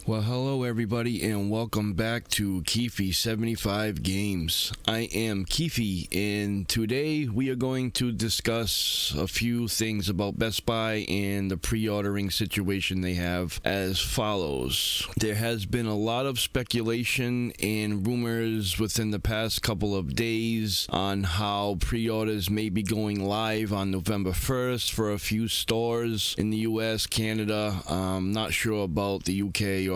Well, hello everybody and welcome back to Keefe75 Games. I am Keefe and today we are going to discuss a few things about Best Buy and the pre-ordering situation they have as follows. There has been a lot of speculation and rumors within the past couple of days on how pre-orders may be going live on November 1st for a few stores in the US, Canada. I'm not sure about the UK or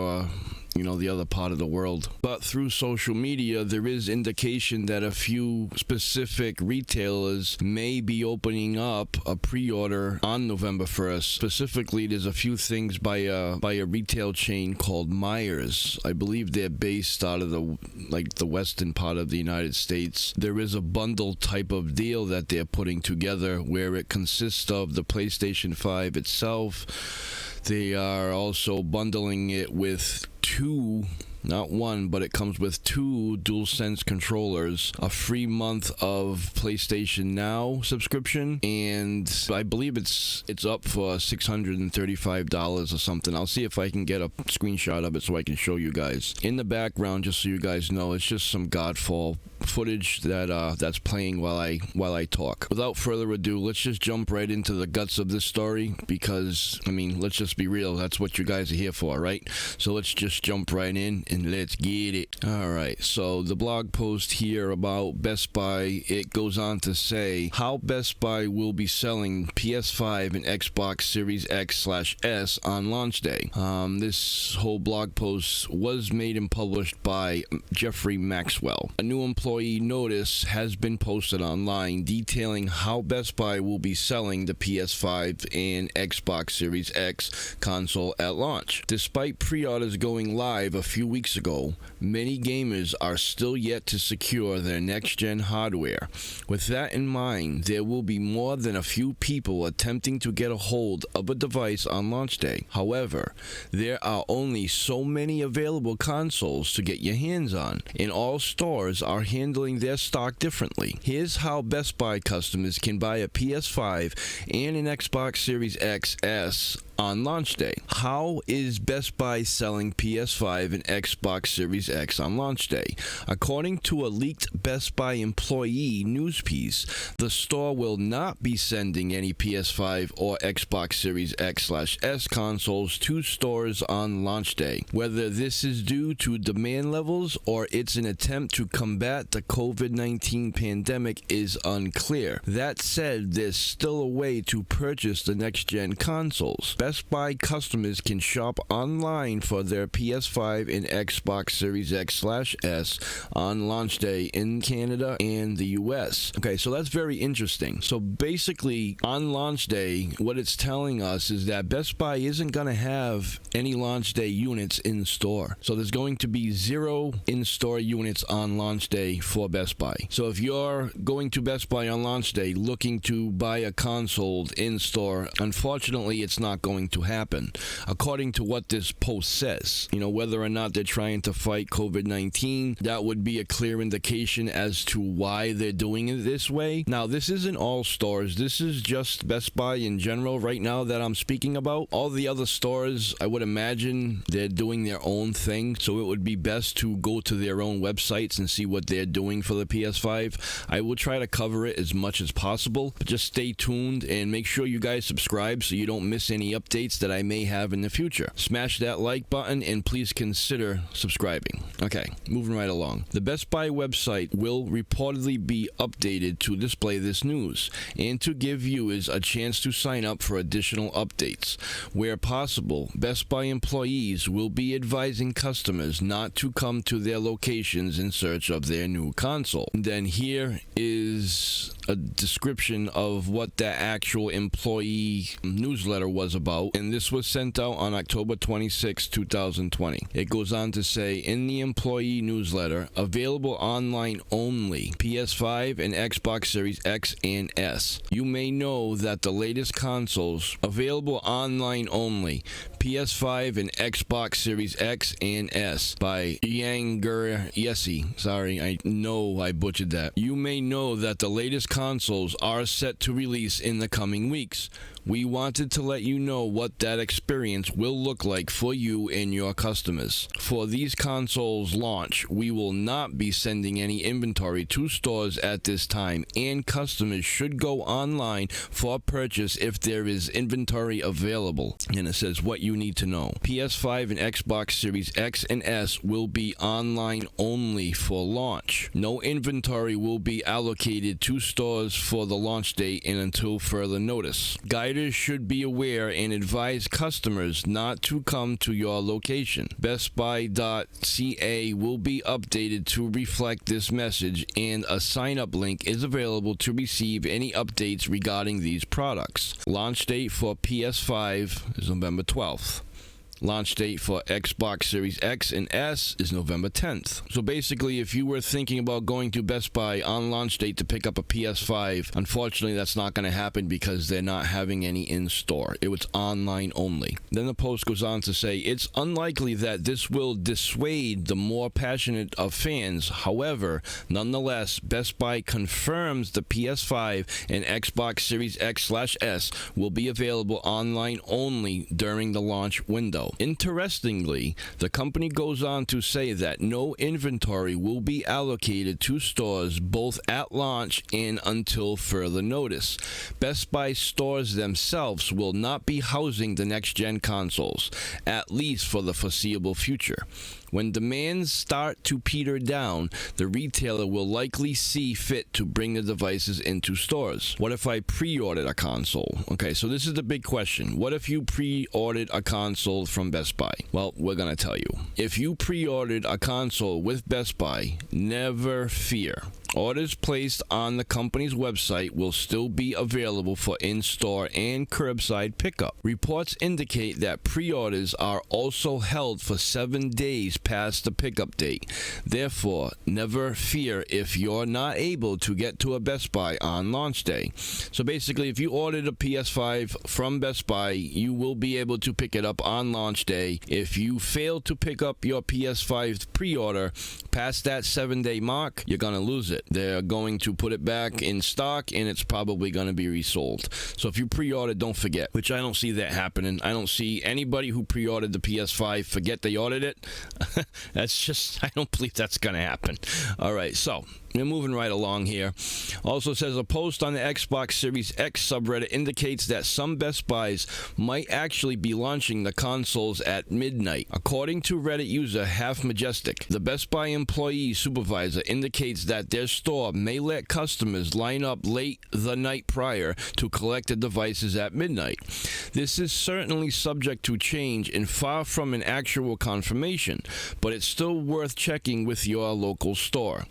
the other part of the world. But through social media, there is indication that a few specific retailers may be opening up a pre-order on November 1st. Specifically, there's a few things by a retail chain called Myers. I believe they're based out of the western part of the United States. There is a bundle type of deal that they're putting together where it consists of the PlayStation 5 itself. They are also bundling it with two, not one, but it comes with two DualSense controllers, a free month of PlayStation Now subscription, and I believe it's up for $635 or something. I'll see if I can get a screenshot of it so I can show you guys. In the background, just so you guys know, it's just some Godfall footage that's playing while I talk. Without further ado, let's just jump right into the guts of this story because, let's just be real, that's what you guys are here for, right? So let's just jump right in and let's get it. Alright, so the blog post here about Best Buy, it goes on to say how Best Buy will be selling PS5 and Xbox Series X/S on launch day. This whole blog post was made and published by Jeffrey Maxwell. A new employee notice has been posted online detailing how Best Buy will be selling the PS5 and Xbox Series X console at launch. Despite pre-orders going live a few weeks ago, many gamers are still yet to secure their next-gen hardware. With that in mind, there will be more than a few people attempting to get a hold of a device on launch day. However, there are only so many available consoles to get your hands on, and all stores are handling their stock differently. Here's how Best Buy customers can buy a PS5 and an Xbox Series XS on launch day. How is Best Buy selling PS5 and Xbox Series X on launch day? According to a leaked Best Buy employee news piece, the store will not be sending any PS5 or Xbox Series X/S consoles to stores on launch day. Whether this is due to demand levels or it's an attempt to combat the COVID-19 pandemic is unclear. That said, there's still a way to purchase the next-gen consoles. Best Buy customers can shop online for their PS5 and Xbox Series X/S on launch day in Canada and the US. Okay, so that's very interesting. So basically, on launch day, what it's telling us is that Best Buy isn't going to have any launch day units in store. So there's going to be 0 in-store units on launch day for Best Buy. So if you're going to Best Buy on launch day looking to buy a console in store, unfortunately, it's not going to happen. According to what this post says, whether or not they're trying to fight COVID-19, that would be a clear indication as to why they're doing it this way. Now, this isn't all stores. This is just Best Buy in general right now that I'm speaking about. All the other stores, I would imagine they're doing their own thing, so it would be best to go to their own websites and see what they're doing for the PS5. I will try to cover it as much as possible, but just stay tuned and make sure you guys subscribe so you don't miss any updates that I may have in the future. Smash that like button and please consider subscribing. Okay, moving right along. The Best Buy website will reportedly be updated to display this news and to give viewers a chance to sign up for additional updates. Where possible, Best Buy employees will be advising customers not to come to their locations in search of their new console. And then here is a description of what the actual employee newsletter was about, and this was sent out on October 26, 2020. It goes on to say, in the employee newsletter, available online only, PS5 and Xbox Series X and S. You may know that the latest consoles, available online only, PS5 and Xbox Series X and S by Yanger Yessi. Sorry, I know I butchered that. You may know that the latest consoles are set to release in the coming weeks. We wanted to let you know what that experience will look like for you and your customers. For these consoles launch, we will not be sending any inventory to stores at this time, and customers should go online for purchase if there is inventory available. And it says what you need to know. PS5 and Xbox Series X and S will be online only for launch. No inventory will be allocated to stores for the launch date and until further notice. Guiders should be aware and advise customers not to come to your location. BestBuy.ca will be updated to reflect this message, and a sign-up link is available to receive any updates regarding these products. Launch date for PS5 is November 12th. Launch date for Xbox Series X and S is November 10th. So basically, if you were thinking about going to Best Buy on launch date to pick up a PS5, unfortunately that's not going to happen because they're not having any in store. It was online only. Then the post goes on to say, it's unlikely that this will dissuade the more passionate of fans. However, nonetheless, Best Buy confirms the PS5 and Xbox Series X/S will be available online only during the launch window. Interestingly, the company goes on to say that no inventory will be allocated to stores both at launch and until further notice. Best Buy stores themselves will not be housing the next-gen consoles, at least for the foreseeable future. When demands start to peter down, the retailer will likely see fit to bring the devices into stores. What if I pre-ordered a console? Okay, so this is the big question. What if you pre-ordered a console from Best Buy? Well, we're going to tell you. If you pre-ordered a console with Best Buy, never fear. Orders placed on the company's website will still be available for in-store and curbside pickup. Reports indicate that pre-orders are also held for 7 days past the pickup date. Therefore, never fear if you're not able to get to a Best Buy on launch day. So basically, if you ordered a PS5 from Best Buy, you will be able to pick it up on launch day. If you fail to pick up your PS5 pre-order past that 7-day mark, you're going to lose it. They're going to put it back in stock, and it's probably going to be resold. So if you pre-ordered, don't forget, which I don't see that happening. I don't see anybody who pre-ordered the PS5 forget they ordered it. I don't believe that's going to happen. All right, so we're moving right along here. Also says a post on the Xbox Series X subreddit indicates that some Best Buys might actually be launching the consoles at midnight. According to Reddit user Half Majestic, the Best Buy employee supervisor indicates that their store may let customers line up late the night prior to collect the devices at midnight. This is certainly subject to change and far from an actual confirmation, but it's still worth checking with your local store.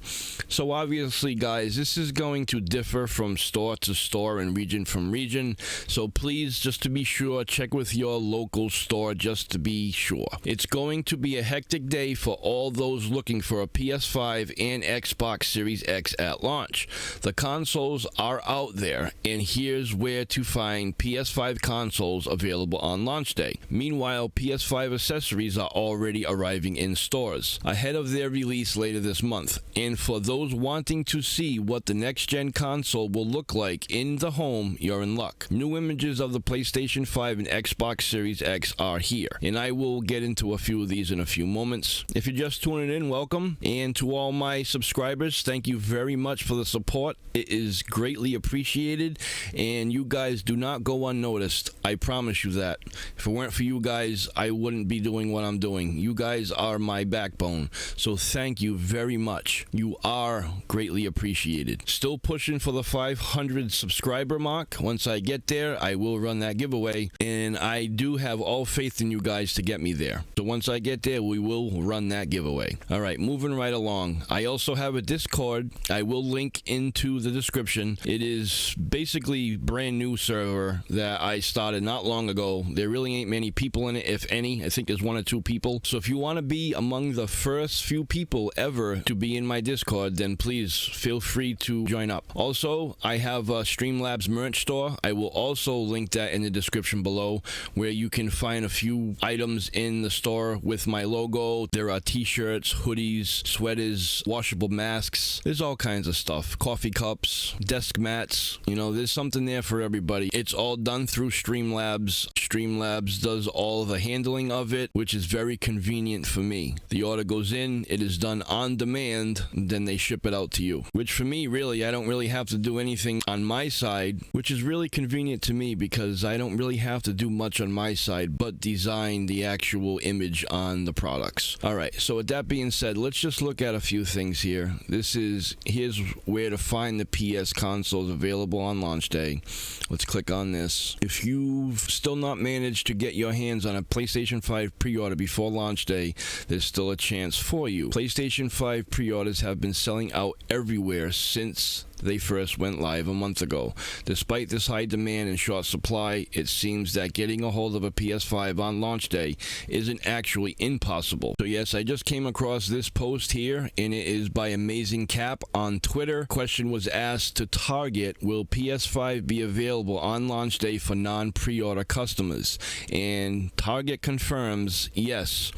So obviously, guys, this is going to differ from store to store and region from region. So please, just to be sure, check with your local store just to be sure. It's going to be a hectic day for all those looking for a PS5 and Xbox Series X at launch. The consoles are out there, and here's where to find PS5 consoles available on launch day. Meanwhile, PS5 accessories are already arriving in stores ahead of their release later this month. And for those wanting to see what the next-gen console will look like in the home, you're in luck. New images of the PlayStation 5 and Xbox Series X are here, and I will get into a few of these in a few moments. If you're just tuning in, welcome. And to all my subscribers, thank you very much for the support. It is greatly appreciated, and you guys do not go unnoticed. I promise you that. If it weren't for you guys, I wouldn't be doing what I'm doing. You guys are my backbone, so thank you very much. You are greatly appreciated. Still pushing for the 500 subscriber mark. Once I get there, I will run that giveaway, and I do have all faith in you guys to get me there. So once I get there, we will run that giveaway. All right, moving right along. I also have a Discord. I will link into the description. It is basically brand new server that I started not long ago. There really ain't many people in it, if any. I think there's 1 or 2 people. So if you want to be among the first few people ever to be in my Discord, then please feel free to join up. Also, I have a Streamlabs merch store. I will also link that in the description below, where you can find a few items in the store with my logo. There are t-shirts, hoodies, sweaters, washable masks. There's all kinds of stuff. Coffee cups, desk mats. You know, there's something there for everybody. It's all done through Streamlabs. Streamlabs does all the handling of it, which is very convenient for me. The order goes in, it is done on demand, then they ship it out to you. Which for me, really, I don't really have to do anything on my side, which is really convenient to me because I don't really have to do much on my side but design the actual image on the products. Alright, so with that being said, let's just look at a few things here. Here's where to find the PS consoles available on launch day. Let's click on this. If you've still not managed to get your hands on a PlayStation 5 pre-order before launch day, there's still a chance for you. PlayStation 5 pre-orders have been selling out everywhere since they first went live a month ago. Despite this high demand and short supply, it seems that getting a hold of a PS5 on launch day isn't actually impossible. So yes, I just came across this post here, and it is by Amazing Cap on Twitter. Question was asked to Target, will PS5 be available on launch day for non-pre-order customers? And Target confirms yes.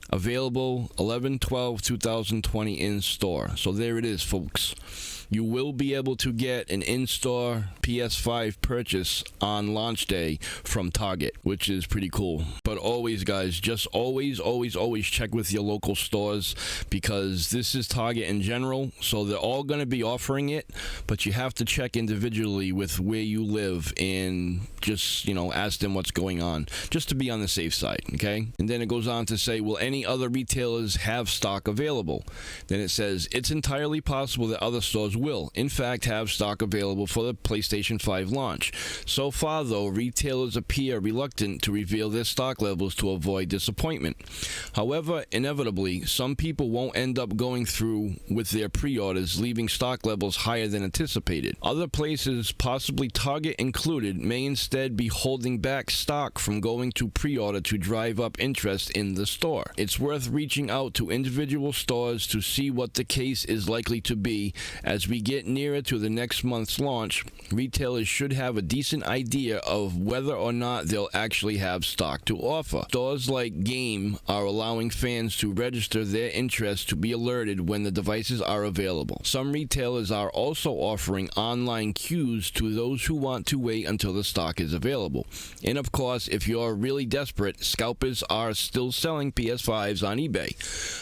Available 11/12/2020 in store. So there it is, folks. You will be able to get an in-store PS5 purchase on launch day from Target, which is pretty cool. But always, guys, just always check with your local stores, because this is Target in general, so they're all going to be offering it, but you have to check individually with where you live and just, you know, ask them what's going on, just to be on the safe side, okay? And then it goes on to say, will any other retailers have stock available? Then it says, it's entirely possible that other stores will, in fact, have stock available for the PlayStation 5 launch. So far, though, retailers appear reluctant to reveal their stock levels to avoid disappointment. However, inevitably, some people won't end up going through with their pre-orders, leaving stock levels higher than anticipated. Other places, possibly Target included, may instead be holding back stock from going to pre-order to drive up interest in the store. It's worth reaching out to individual stores to see what the case is likely to be. As we get nearer to the next month's launch, retailers should have a decent idea of whether or not they'll actually have stock to offer. Stores like Game are allowing fans to register their interest to be alerted when the devices are available. Some retailers are also offering online queues to those who want to wait until the stock is available. And of course, if you're really desperate, scalpers are still selling PS5s on eBay.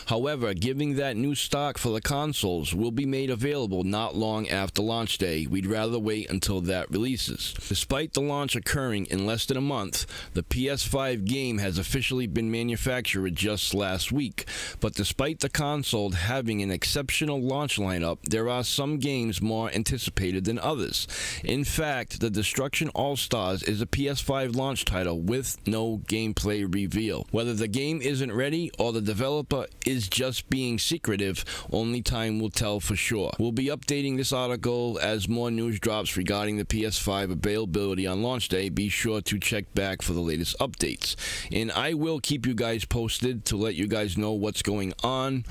However, given that new stock for the consoles will be made available not long after launch day, we'd rather wait until that releases. Despite the launch occurring in less than a month, the PS5 game has officially been manufactured just last week. But despite the console having an exceptional launch lineup, there are some games more anticipated than others. In fact, the Destruction All-Stars is a PS5 launch title with no gameplay reveal. Whether the game isn't ready or the developer is just being secretive, only time will tell for sure. We'll be updating this article as more news drops regarding the PS5 availability on launch day. Be sure to check back for the latest updates. And I will keep you guys posted to let you guys know what's going on.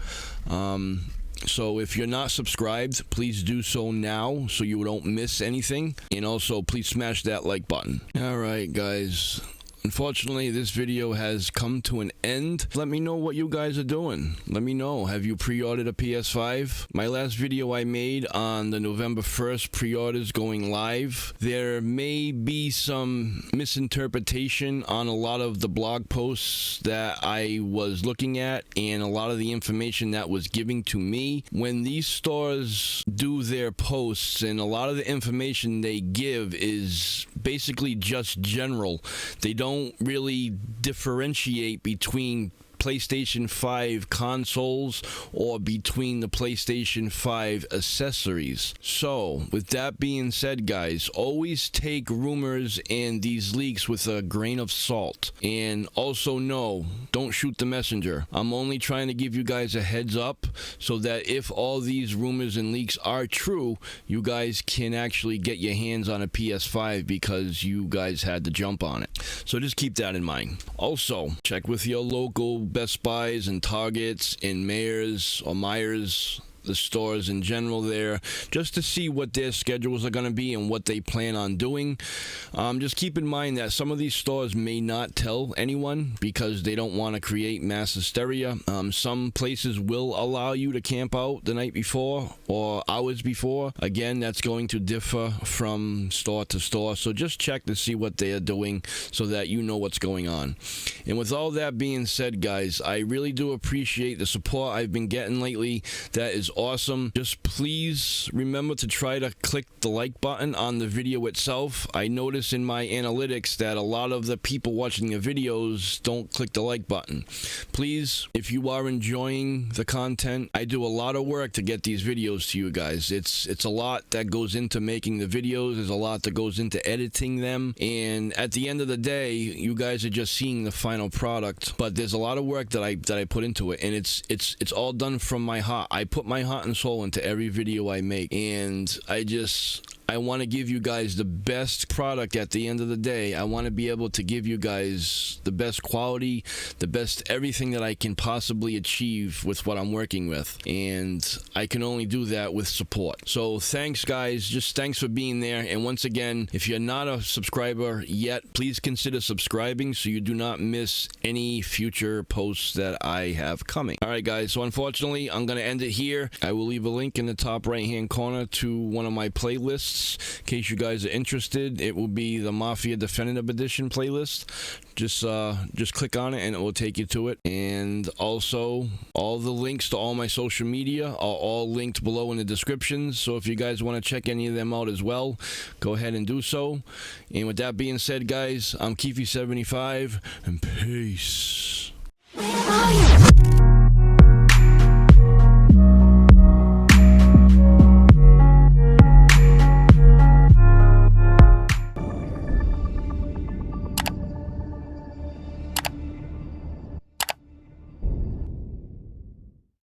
So if you're not subscribed, please do so now so you don't miss anything. And also, please smash that like button. Alright, guys. Unfortunately, this video has come to an end. Let me know what you guys are doing. Let me know. Have you pre-ordered a PS5? My last video I made on the November 1st pre-orders going live. There may be some misinterpretation on a lot of the blog posts that I was looking at and a lot of the information that was given to me. When these stores do their posts, and a lot of the information they give is basically just general. They don't really differentiate between PlayStation 5 consoles or between the PlayStation 5 accessories. So, with that being said, guys, always take rumors and these leaks with a grain of salt. And also know, don't shoot the messenger. I'm only trying to give you guys a heads up so that if all these rumors and leaks are true, you guys can actually get your hands on a PS5 because you guys had to jump on it. So just keep that in mind. Also, check with your local Best Buys and Targets and Myers the stores in general there, just to see what their schedules are going to be and what they plan on doing. Just keep in mind that some of these stores may not tell anyone because they don't want to create mass hysteria. Some places will allow you to camp out the night before or hours before. Again, that's going to differ from store to store, so just check to see what they are doing so that you know what's going on. And with all that being said, guys, I really do appreciate the support I've been getting lately. That is awesome. Just please remember to try to click the like button on the video itself. I notice in my analytics that a lot of the people watching the videos don't click the like button. Please, if you are enjoying the content, I do a lot of work to get these videos to you guys. It's a lot that goes into making the videos. There's a lot that goes into editing them, and at the end of the day, you guys are just seeing the final product. But there's a lot of work that I put into it, and it's all done from my heart. I put my heart and soul into every video I make, and I want to give you guys the best product at the end of the day. I want to be able to give you guys the best quality, the best everything that I can possibly achieve with what I'm working with. And I can only do that with support. So thanks, guys. Just thanks for being there. And once again, if you're not a subscriber yet, please consider subscribing so you do not miss any future posts that I have coming. All right, guys. So unfortunately, I'm going to end it here. I will leave a link in the top right-hand corner to one of my playlists. In case you guys are interested, it will be the Mafia Definitive Edition playlist. Just click on it and it will take you to it. And also, all the links to all my social media are all linked below in the description. So if you guys want to check any of them out as well, go ahead and do so. And with that being said, guys, I'm Keefy75, and peace. Where are you?